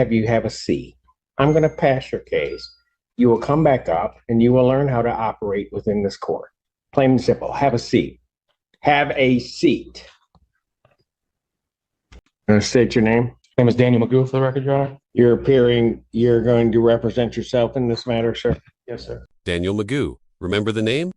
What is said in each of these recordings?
have you have a seat. I'm going to pass your case. You will come back up and you will learn how to operate within this court. Plain and simple. Have a seat. Have a seat. Going to state your name? My name is Daniel Magoo, for the record, Your Honor. You're going to represent yourself in this matter, sir? Yes, sir. Daniel Magoo. Remember the name?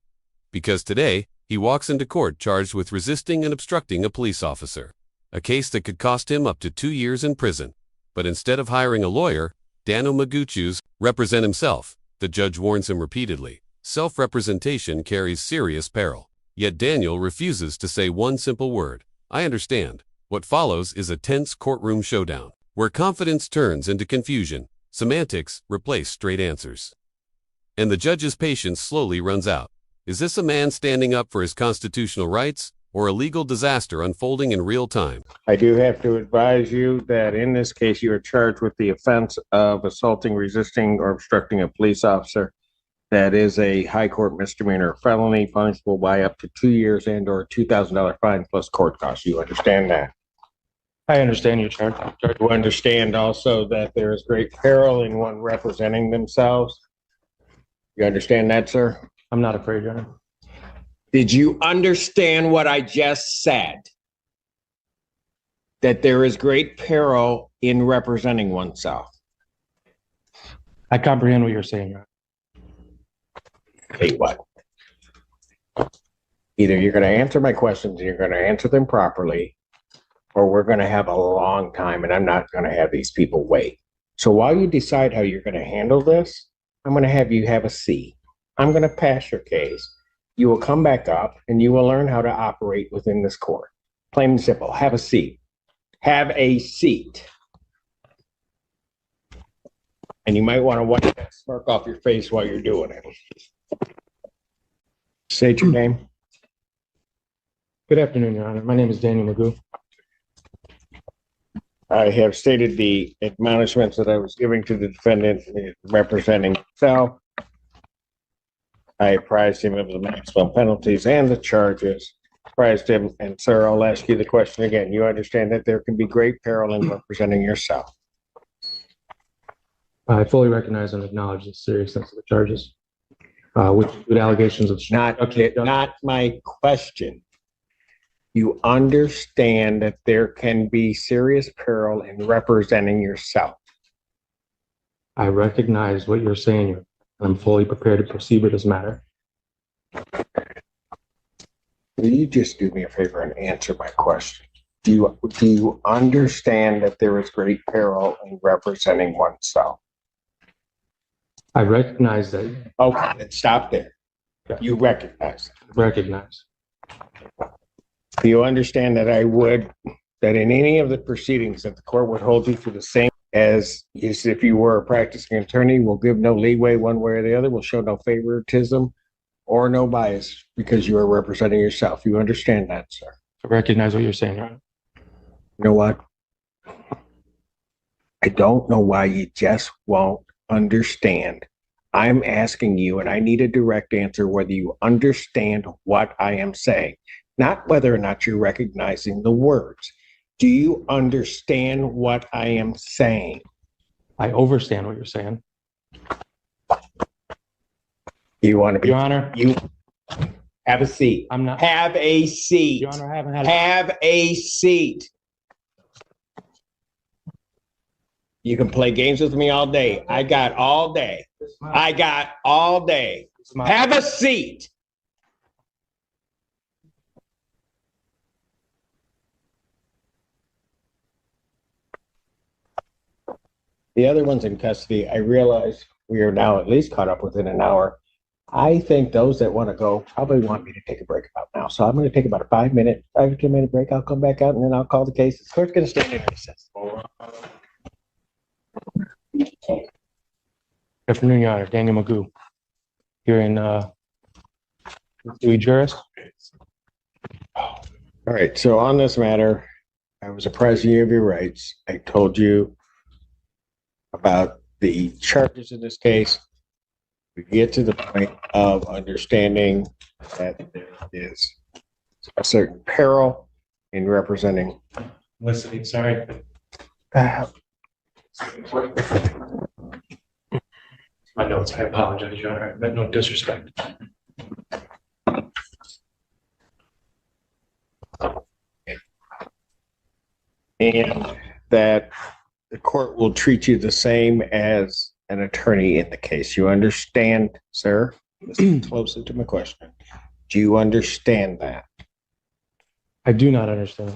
Because today, he walks into court charged with resisting and obstructing a police officer, a case that could cost him up to 2 years in prison. But instead of hiring a lawyer, Daniel Magoo chooses to represent himself. The judge warns him repeatedly. Self-representation carries serious peril. Yet Daniel refuses to say one simple word. I understand. What follows is a tense courtroom showdown, where confidence turns into confusion, semantics replace straight answers, and the judge's patience slowly runs out. Is this a man standing up for his constitutional rights, or a legal disaster unfolding in real time? I do have to advise you that in this case, you are charged with the offense of assaulting, resisting, or obstructing a police officer. That is a high court misdemeanor felony, punishable by up to 2 years and or $2,000 fine plus court costs. You understand that? I understand your charge. You understand also that there is great peril in one representing themselves. You understand that, sir? I'm not afraid, Your Honor. Did you understand what I just said? That there is great peril in representing oneself. I comprehend what you're saying, Your Honor. Tell you what. Either you're going to answer my questions and you're going to answer them properly, or we're going to have a long time and I'm not going to have these people wait. So while you decide how you're going to handle this, I'm going to have you have a seat. I'm going to pass your case. You will come back up and you will learn how to operate within this court. Plain and simple. Have a seat. Have a seat. And you might want to wipe that smirk off your face while you're doing it. State your name. Good afternoon, Your Honor. My name is Daniel Magoo. I have stated the admonishments that I was giving to the defendant representing himself. I apprised him of the maximum penalties and the charges. Apprised him, and sir, I'll ask you the question again. You understand that there can be great peril in representing yourself? I fully recognize and acknowledge the seriousness of the charges, which include allegations of Not my question. You understand that there can be serious peril in representing yourself? I recognize what you're saying, and I'm fully prepared to proceed with this matter. Will you just do me a favor and answer my question? Do you understand that there is great peril in representing oneself? I recognize that. Okay, then stop there. You recognize that. Recognize. Do you understand that that in any of the proceedings that the court would hold you to the same as if you were a practicing attorney, will give no leeway one way or the other, will show no favoritism or no bias because you are representing yourself? You understand that, sir? I recognize what you're saying, Your Honor. You know what? I don't know why you just won't understand. I'm asking you, and I need a direct answer, whether you understand what I am saying, not whether or not you're recognizing the words. Do you understand what I am saying? I overstand what you're saying. You want to be? Your Honor. You have a seat. I'm not. Have a seat. Your Honor, I haven't had. Have a seat. You can play games with me all day. I got all day. I got all day. Have a seat. The other one's in custody. I realize we are now at least caught up within an hour. I think those that want to go probably want me to take a break about now. So I'm going to take about a 5 to 10 minute break. I'll come back out and then I'll call the case. The court's going to stand in recess. Good afternoon, Your Honor. Daniel Magoo. Here in Dewey Juris. All right. So on this matter, I was apprising you of your rights. I told you about the charges in this case. We get to the point of understanding that there is a certain peril in representing. Listening, sorry. My notes, I apologize, Your Honor. I meant no disrespect. And that the court will treat you the same as an attorney in the case. You understand, sir? Listen closely to my question. Do you understand that? I do not understand.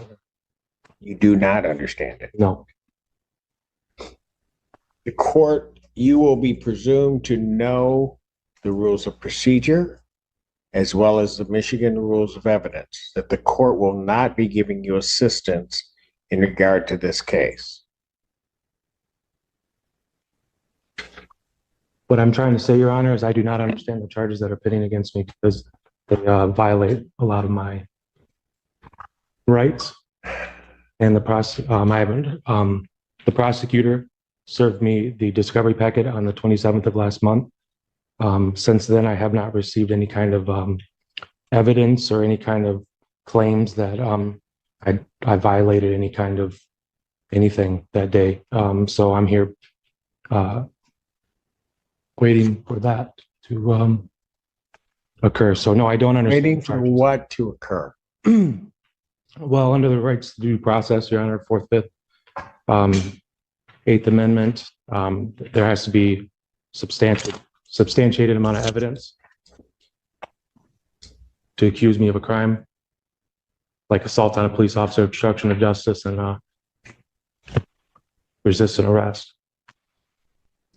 You do not understand it. No. The court, you will be presumed to know the rules of procedure as well as the Michigan rules of evidence, that the court will not be giving you assistance in regard to this case. What I'm trying to say, Your Honor, is I do not understand the charges that are pitting against me because they violate a lot of my rights. And the prosecutor served me the discovery packet on the 27th of last month. Since then, I have not received any kind of evidence or any kind of claims that I violated any kind of anything that day. So I'm here waiting for that to occur. So no, I don't understand. Waiting for what to occur? Well, under the rights to due process, Your Honor, 4th, 5th, 8th Amendment, there has to be substantiated amount of evidence to accuse me of a crime, like assault on a police officer, obstruction of justice, and resisting arrest.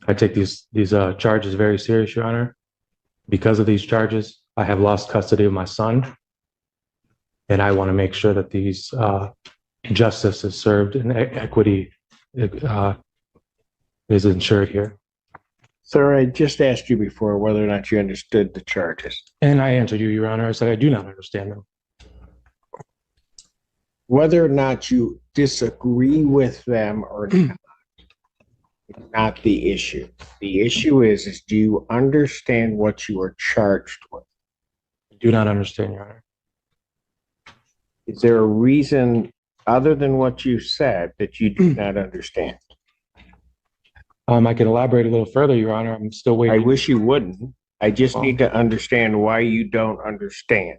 I take these charges very serious, Your Honor. Because of these charges, I have lost custody of my son, and I want to make sure that these justice is served and equity is ensured here. Sir, I just asked you before whether or not you understood the charges. And I answered you, Your Honor. I said I do not understand them. Whether or not you disagree with them or not, is not the issue. The issue is do you understand what you are charged with? I do not understand, Your Honor. Is there a reason other than what you said that you do not understand? I can elaborate a little further, Your Honor. I'm still I waiting. wish you wouldn't. I just need to understand why you don't understand.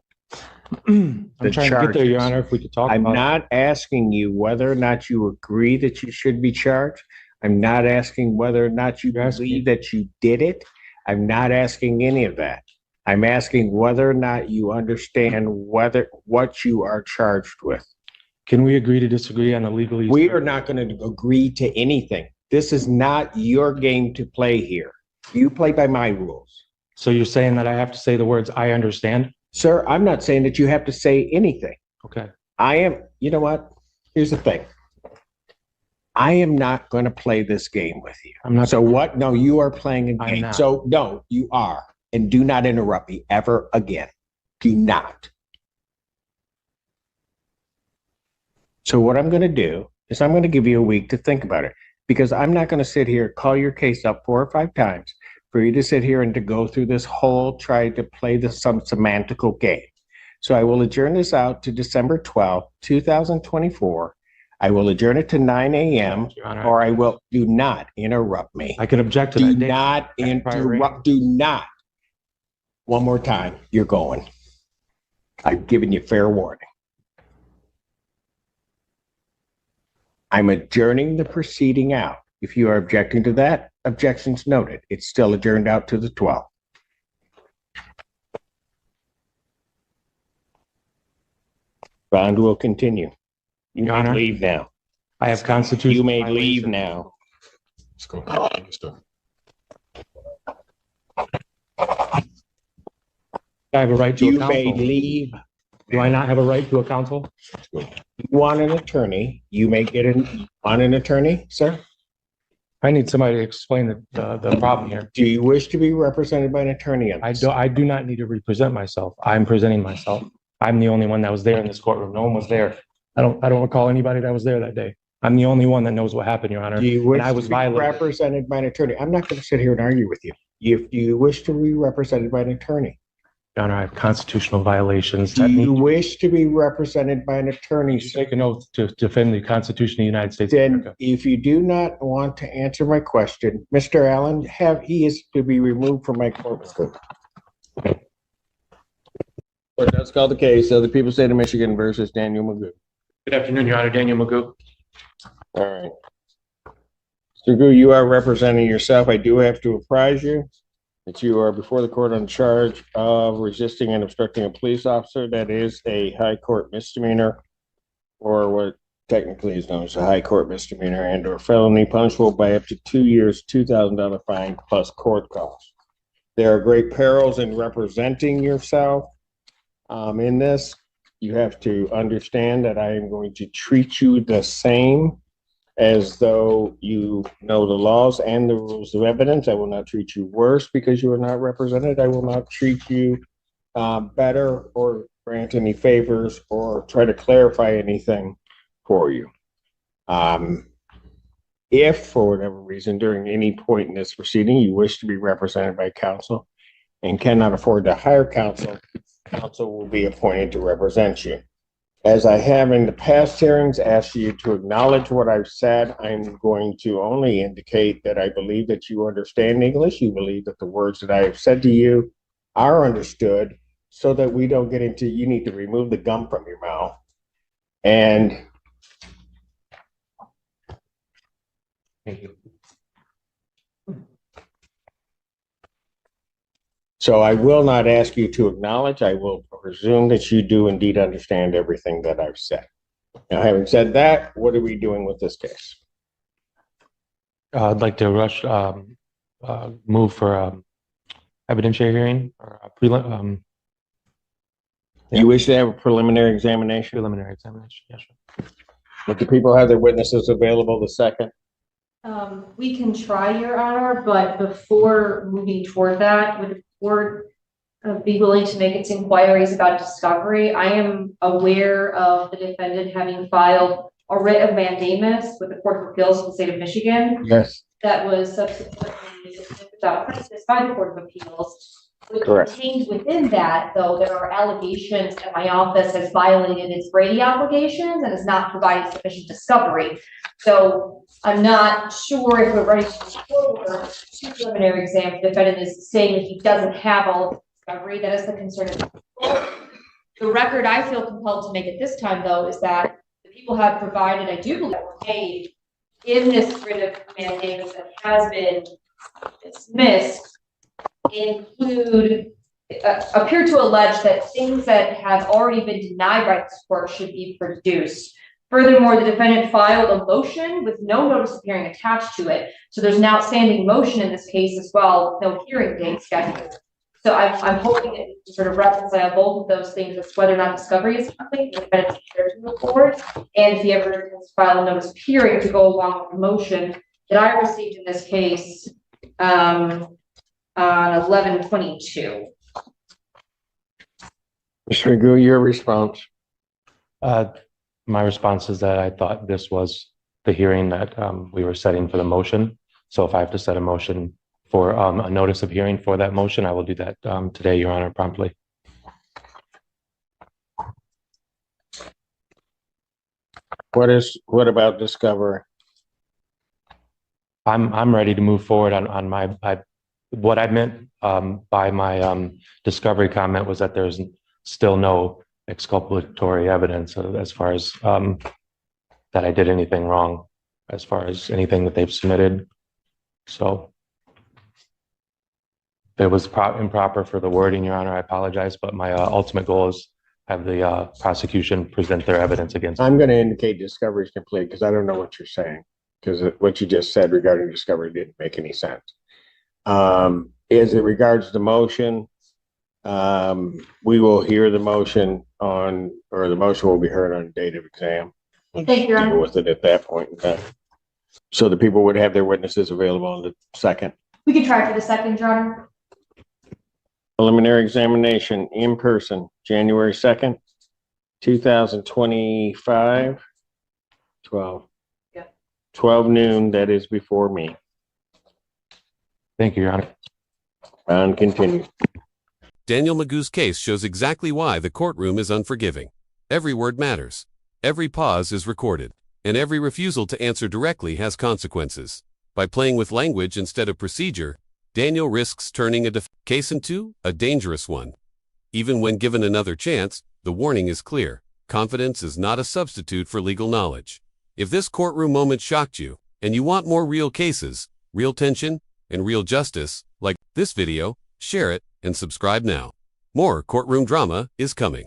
I'm trying to get there, charges. Your Honor, if we could talk I'm about it. not asking you whether or not you agree that you should be charged. I'm not asking whether or not you You're asking- believe that you did it. I'm not asking any of that. I'm asking whether or not you understand what you are charged with. Can we agree to disagree on the legalese? We are not going to agree to anything. This is not your game to play here. You play by my rules. So you're saying that I have to say the words, I understand? Sir, I'm not saying that you have to say anything. Okay. You know what? Here's the thing. I am not going to play this game with you. I'm not. So what? No, you are playing a I'm game. not. So no, you are. And do not interrupt me ever again. Do not. So what I'm going to do is I'm going to give you a week to think about it, because I'm not going to sit here, call your case up 4 or 5 times for you to sit here and to go through this whole, try to play some semantical game. So I will adjourn this out to December 12th, 2024. I will adjourn it to 9 a.m. Your Honor. or I will, do not interrupt me. I can object to Do that date. not interrupt. Do not. One more time, you're going. I've given you fair warning. I'm adjourning the proceeding out. If you are objecting to that, objections noted. It's still adjourned out to the 12th. Bond will continue. You Your may Honor. leave now. I have constitutional. You may leave violation. now. Let's go. Let's do I have a right to a You may counsel. leave. Do I not have a right to a counsel? You want an attorney, you may get want an attorney, sir? I need somebody to explain the problem here. Do you wish to be represented by an attorney on this? I do not need to represent myself. I'm presenting myself. I'm the only one that was there in this courtroom. No one was there. I don't recall anybody that was there that day. I'm the only one that knows what happened, Your Honor. Do you wish And I was to be violated. represented by an attorney? I'm not going to sit here and argue with you. If you wish to be represented by an attorney, Your Honor, I have constitutional violations Do that need you to wish to be represented by an attorney? take an oath to defend the Constitution of the United States of Then, America. if you do not want to answer my question, Mr. Allen, he is to be removed from my court. Court does call the case of the people of the state of Michigan versus Daniel Magoo. Good afternoon, Your Honor. Daniel Magoo. All right. Mr. Magoo, you are representing yourself. I do have to apprise you that you are before the court on charge of resisting and obstructing a police officer. That is a high court misdemeanor, or what technically is known as a high court misdemeanor and or felony, punishable by up to 2 years, $2,000 fine plus court costs. There are great perils in representing yourself. In this, you have to understand that I am going to treat you the same as though you know the laws and the rules of evidence. I will not treat you worse because you are not represented. I will not treat you better or grant any favors or try to clarify anything for you. If for whatever reason during any point in this proceeding you wish to be represented by counsel and cannot afford to hire counsel, counsel will be appointed to represent you. As I have in the past hearings asked you to acknowledge what I've said, I'm going to only indicate that I believe that you understand English. You believe that the words that I have said to you are understood, so that we don't get into, you need to remove the gum from your mouth. And Thank you. so I will not ask you to acknowledge. I will presume that you do indeed understand everything that I've said. Now, having said that, what are we doing with this case? I'd like to move for evidentiary hearing or You wish to have a preliminary examination? preliminary examination. Yes, sir. Would the people have their witnesses available the second? We can try, Your Honor, but before moving toward that, would the court be willing to make its inquiries about discovery? I am aware of the defendant having filed a writ of mandamus with the Court of Appeals of the state of Michigan Yes. that was subsequently dismissed without prejudice by the Court of Appeals. Correct. Contained within that, though, there are allegations that my office has violated its Brady obligations and has not provided sufficient discovery. So I'm not sure if we're ready to move forward to preliminary exam. The defendant is saying that he doesn't have all of the discovery. That is the concern of the record. I feel compelled to make at this time, though, is that the people have provided, I do believe, that were paid in this writ of mandamus that has been dismissed, include appear to allege that things that have already been denied by this court should be produced. Furthermore, the defendant filed a motion with no notice of hearing attached to it. So there's an outstanding motion in this case as well, no hearing date scheduled. So I'm hoping to sort of reconcile both of those things as whether or not discovery is complete, the defendant's prepared to move forward, and if he ever has filed a notice of hearing to go along with the motion that I received in this case on 11/22. Mr. Magoo, your response. My response is that I thought this was the hearing that we were setting for the motion. So if I have to set a motion for a notice of hearing for that motion, I will do that today, Your Honor, promptly. What about discovery? I'm ready to move forward on my what I meant by my discovery comment was that there's still no exculpatory evidence as far as that I did anything wrong as far as anything that they've submitted. So if it was improper for the wording, Your Honor, I apologize, but my ultimate goal is have the prosecution present their evidence against me. I'm going to indicate discovery is complete because I don't know what you're saying, because what you just said regarding discovery didn't make any sense. As it regards the motion, we will hear the motion the motion will be heard on date of exam. Thank you, Your Honor. With it at that point in time. So the people would have their witnesses available on the second. We can try for the second, Your Honor. Preliminary examination in person, January 2nd, 2025, 12 noon, that is before me. Thank you, Your Honor. And continue. Daniel Magoo's case shows exactly why the courtroom is unforgiving. Every word matters. Every pause is recorded. And every refusal to answer directly has consequences. By playing with language instead of procedure, Daniel risks turning a case into a dangerous one. Even when given another chance, the warning is clear. Confidence is not a substitute for legal knowledge. If this courtroom moment shocked you, and you want more real cases, real tension, and real justice, like this video, share it, and subscribe now. More courtroom drama is coming.